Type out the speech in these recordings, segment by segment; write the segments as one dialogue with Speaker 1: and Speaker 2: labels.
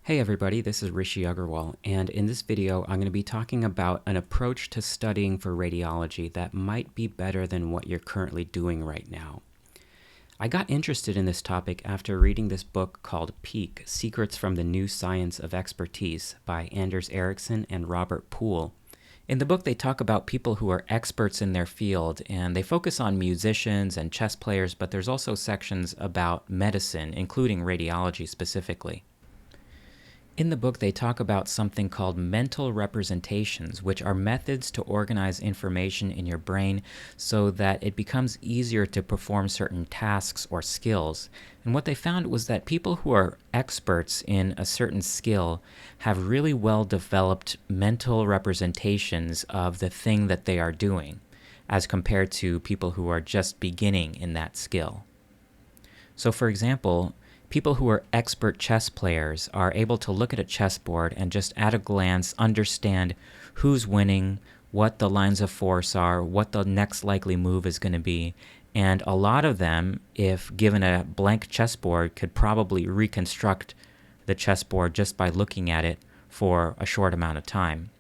Speaker 1: Hey everybody, this is Rishi Agarwal, and in this video I'm going to be talking about an approach to studying for radiology that might be better than what you're currently doing right now. I got interested in this topic after reading this book called Peak: Secrets from the New Science of Expertise by Anders Ericsson and Robert Poole. In the book, they talk about people who are experts in their field, and they focus on musicians and chess players, but there's also sections about medicine, including radiology specifically. In the book, they talk about something called mental representations, which are methods to organize information in your brain so that it becomes easier to perform certain tasks or skills. And what they found was that people who are experts in a certain skill have really well-developed mental representations of the thing that they are doing, as compared to people who are just beginning in that skill. So, for example, people who are expert chess players are able to look at a chessboard and just at a glance understand who's winning, what the lines of force are, what the next likely move is going to be. And a lot of them, if given a blank chessboard, could probably reconstruct the chessboard just by looking at it for a short amount of time.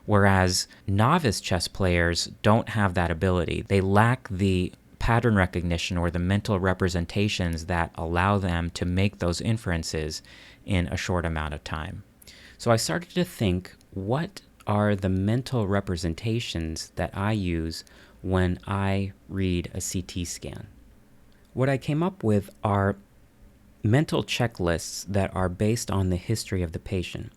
Speaker 1: Whereas novice chess players don't have that ability. They lack the pattern recognition or the mental representations that allow them to make those inferences in a short amount of time. So I started to think, what are the mental representations that I use when I read a CT scan? What I came up with are mental checklists that are based on the history of the patient.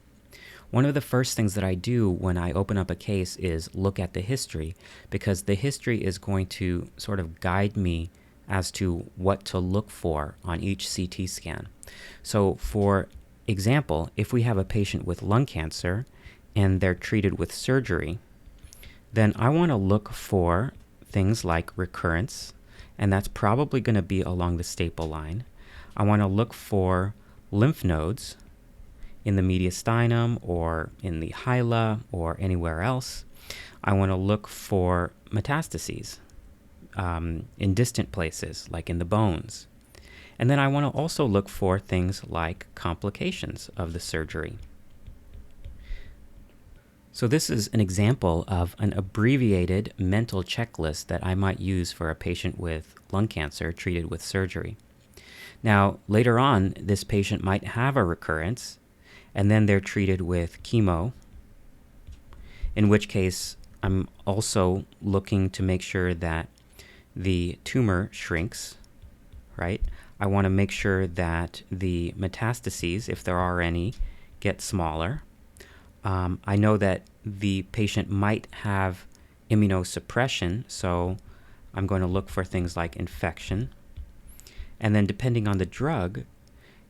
Speaker 1: One of the first things that I do when I open up a case is look at the history, because the history is going to sort of guide me as to what to look for on each CT scan. So for example, if we have a patient with lung cancer and they're treated with surgery, then I want to look for things like recurrence, and that's probably going to be along the staple line. I want to look for lymph nodes in the mediastinum or in the hyla or anywhere else. I want to look for metastases in distant places, like in the bones. And then I want to also look for things like complications of the surgery. So this is an example of an abbreviated mental checklist that I might use for a patient with lung cancer treated with surgery. Now, later on, this patient might have a recurrence, and then they're treated with chemo, in which case I'm also looking to make sure that the tumor shrinks, right? I want to make sure that the metastases, if there are any, get smaller. I know that the patient might have immunosuppression, so I'm going to look for things like infection. And then depending on the drug,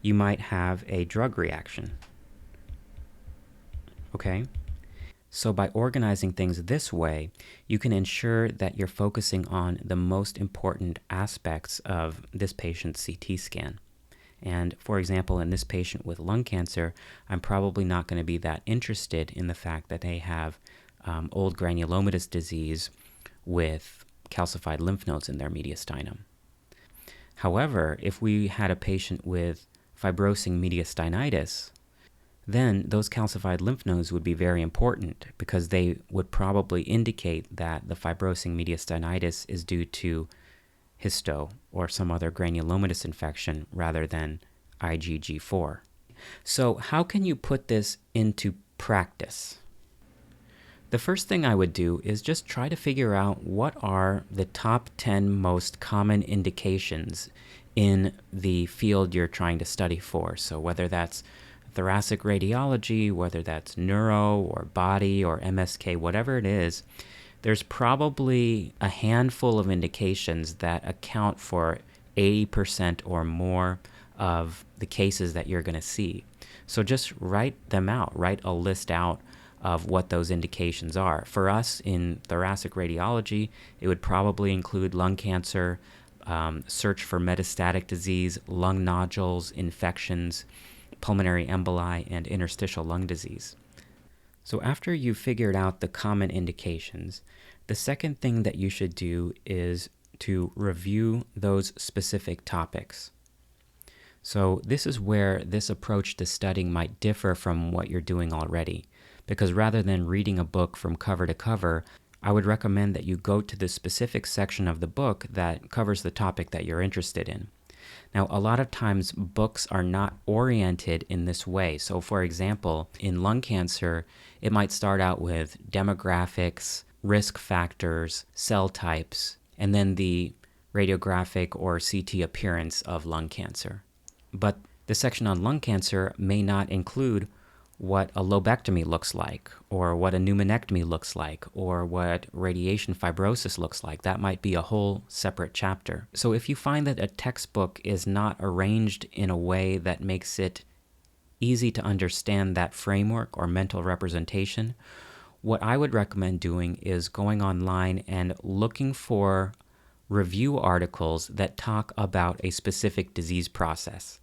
Speaker 1: you might have a drug reaction. Okay? So by organizing things this way, you can ensure that you're focusing on the most important aspects of this patient's CT scan. And for example, in this patient with lung cancer, I'm probably not going to be that interested in the fact that they have old granulomatous disease with calcified lymph nodes in their mediastinum. However, if we had a patient with fibrosing mediastinitis, then those calcified lymph nodes would be very important, because they would probably indicate that the fibrosing mediastinitis is due to histo or some other granulomatous infection rather than IgG4. So how can you put this into practice? The first thing I would do is just try to figure out what are the top 10 most common indications in the field you're trying to study for. So whether that's thoracic radiology, whether that's neuro or body or MSK, whatever it is, there's probably a handful of indications that account for 80% or more of the cases that you're going to see. So just write them out, write a list out of what those indications are. For us in thoracic radiology, it would probably include lung cancer, search for metastatic disease, lung nodules, infections, pulmonary emboli, and interstitial lung disease. So after you've figured out the common indications, the second thing that you should do is to review those specific topics. So this is where this approach to studying might differ from what you're doing already, because rather than reading a book from cover to cover, I would recommend that you go to the specific section of the book that covers the topic that you're interested in. Now, a lot of times books are not oriented in this way. So for example, in lung cancer, it might start out with demographics, risk factors, cell types, and then the radiographic or CT appearance of lung cancer. But the section on lung cancer may not include what a lobectomy looks like, or what a pneumonectomy looks like, or what radiation fibrosis looks like. That might be a whole separate chapter. So if you find that a textbook is not arranged in a way that makes it easy to understand that framework or mental representation, what I would recommend doing is going online and looking for review articles that talk about a specific disease process.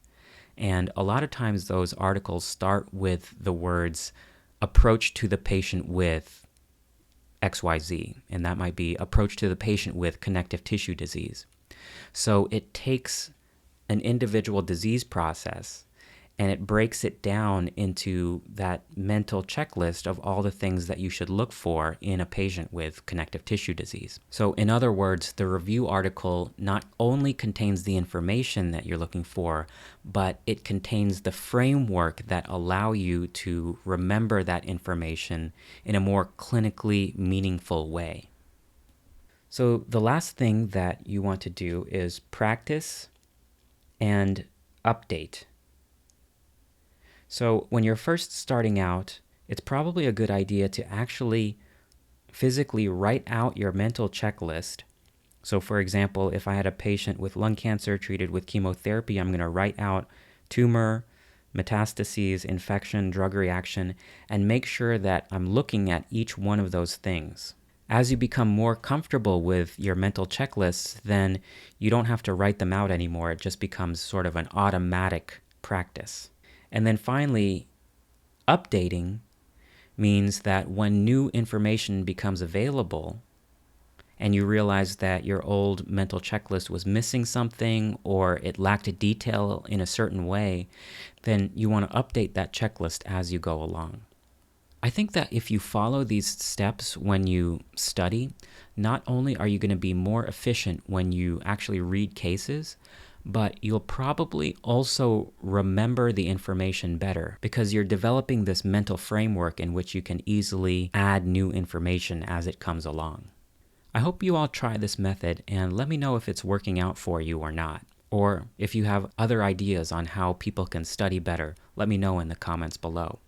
Speaker 1: And a lot of times those articles start with the words approach to the patient with XYZ, and that might be approach to the patient with connective tissue disease. So it takes an individual disease process and it breaks it down into that mental checklist of all the things that you should look for in a patient with connective tissue disease. So in other words, the review article not only contains the information that you're looking for, but it contains the framework that allow you to remember that information in a more clinically meaningful way. So the last thing that you want to do is practice and update. So when you're first starting out, it's probably a good idea to actually physically write out your mental checklist. So for example, if I had a patient with lung cancer treated with chemotherapy, I'm going to write out tumor, metastases, infection, drug reaction, and make sure that I'm looking at each one of those things. As you become more comfortable with your mental checklists, then you don't have to write them out anymore. It just becomes sort of an automatic practice. And then finally, updating means that when new information becomes available and you realize that your old mental checklist was missing something or it lacked a detail in a certain way, then you want to update that checklist as you go along. I think that if you follow these steps when you study, not only are you going to be more efficient when you actually read cases, but you'll probably also remember the information better because you're developing this mental framework in which you can easily add new information as it comes along. I hope you all try this method and let me know if it's working out for you or not. Or if you have other ideas on how people can study better, let me know in the comments below.